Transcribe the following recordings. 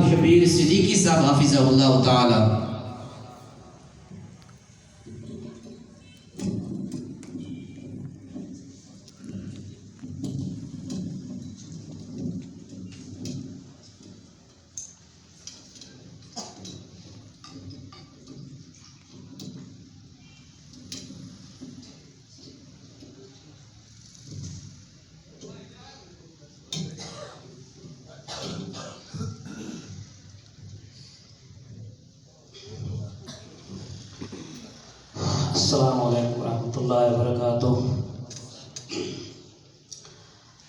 शबीर सिद्दीकी साहब हाफिज़हुल्लाह ताला। अस्सलामु अलैकुम रहमतुल्लाहि व बरकातुहू।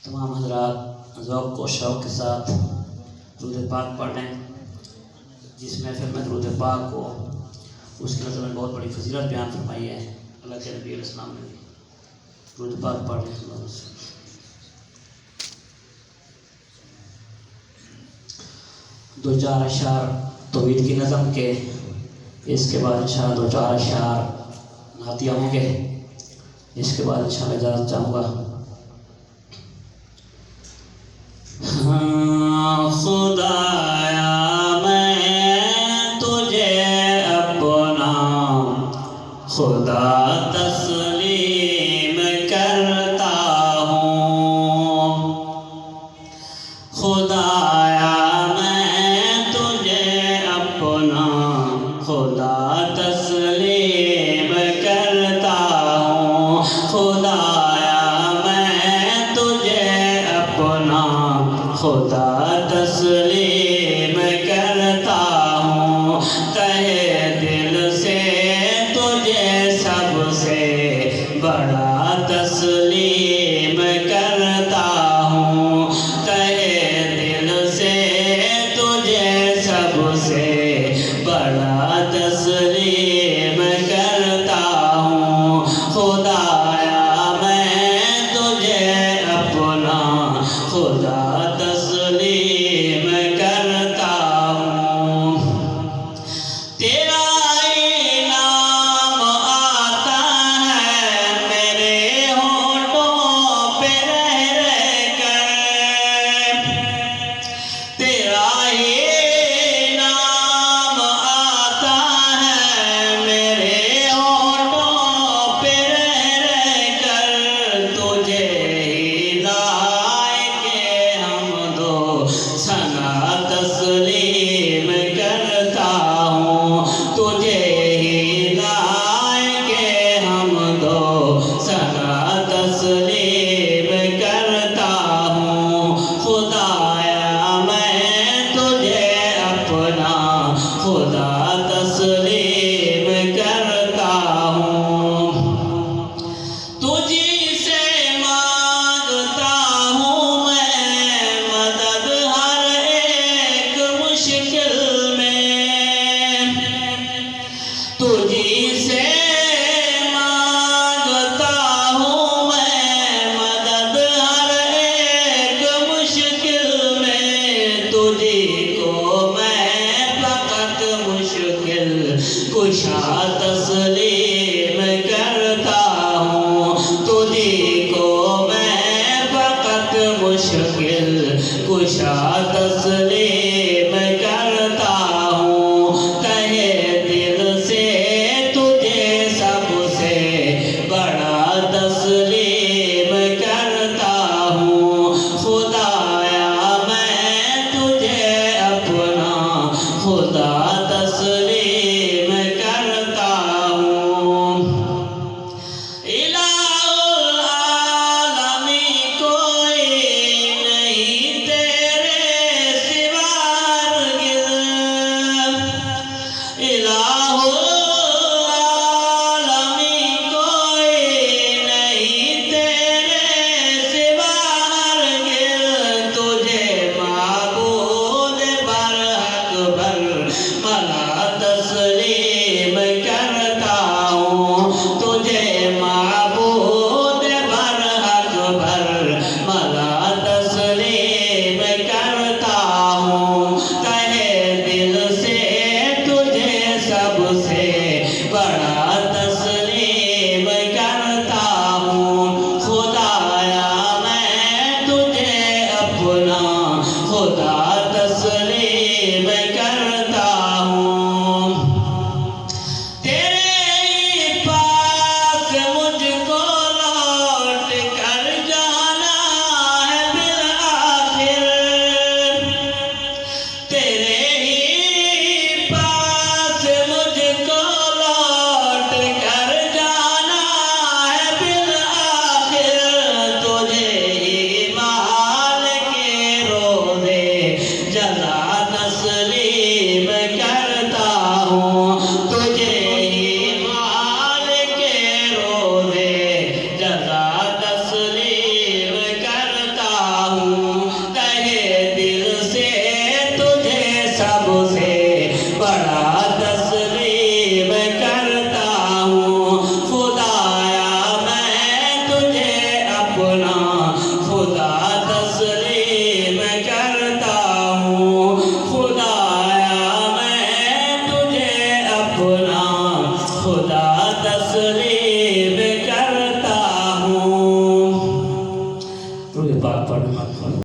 तमाम हज़रात ज़ौक़ व शौक़ के साथ दुरूद पाक पढ़ लें। जिस महफ़िल में दुरूद पाक को उसकी नज़र में बहुत बड़ी फजीलत बयान फरमाई है। अल्लाह के नबी अलैहि सलाम ने दुरूद पाक पढ़ लें। दो चार अशार तौहीद की नज़म के, इसके बाद इंशाअल्लाह दो चार अशार नातिया होंगे। इसके बाद इंशाअल्लाह इजाज़त चाहूँगा। खुदाया मैं तुझे अपना खुदा तस्लीम करता हूँ। खुदाया मैं तुझे अपना खुदा तस्लीम करता हूँ। खुदाया मैं तुझे अपना खुदा तस्लीम करता हूँ। तहे दिल से तुझे सबसे बड़ा तस्लीम करता हूँ। तहे दिल से तुझे सबसे बड़ा तस्लीम करता हूँ। खुदाया मैं तुझे अपना खुदा तस्लीम करता हूँ। तेरा ही नाम आता है मेरे होठों पे रह रह कर। तेरा ही नाम आता है मेरे होठों पे रह रह कर। तुझे ही लाए के हम दो सना तस्लीम करता हूँ। तुझे ही लाए के हम दो सना तस्लीम करता हूँ। खुदाया मैं तुझे अपना खुदा तस्लीम करता हूँ। तुझी से मांगता हूँ मैं मदद हर एक मुश्किल में। तुझी से मांगता हूँ मैं मदद हर एक मुश्किल में। तुझी को मैं फकत मुश्किल कुशा तस्लीम करता हूँ। तुझी को मैं फकत मुश्किल कुशा तस्लीम करता हूँ। तहे दिल से तुझे सबसे बड़ा तस्लीम करता हूँ। खुदाया मैं तुझे अपना खुदा तस्लीम करता हूँ। करता हूँ। तेरे ही पास मुझको लौट कर जाना है फिर आखिर। तेरे ही पास मुझको लौट कर जाना है फिर आखिर। तुझे ईमान के रोज़े जज़ा तस्लीम करता हूँ। तुझे ईमान के रोज़े जज़ा तस्लीम करता हूँ। तहे दिल से तुझे सबसे बड़ा तस्लीम करता हूँ। खुदाया मैं तुझे अपना खुदा तस्लीम करता हूँ। खुदाया मैं तुझे अपना खुदा तस्लीम करता हूँ। पाक पढ़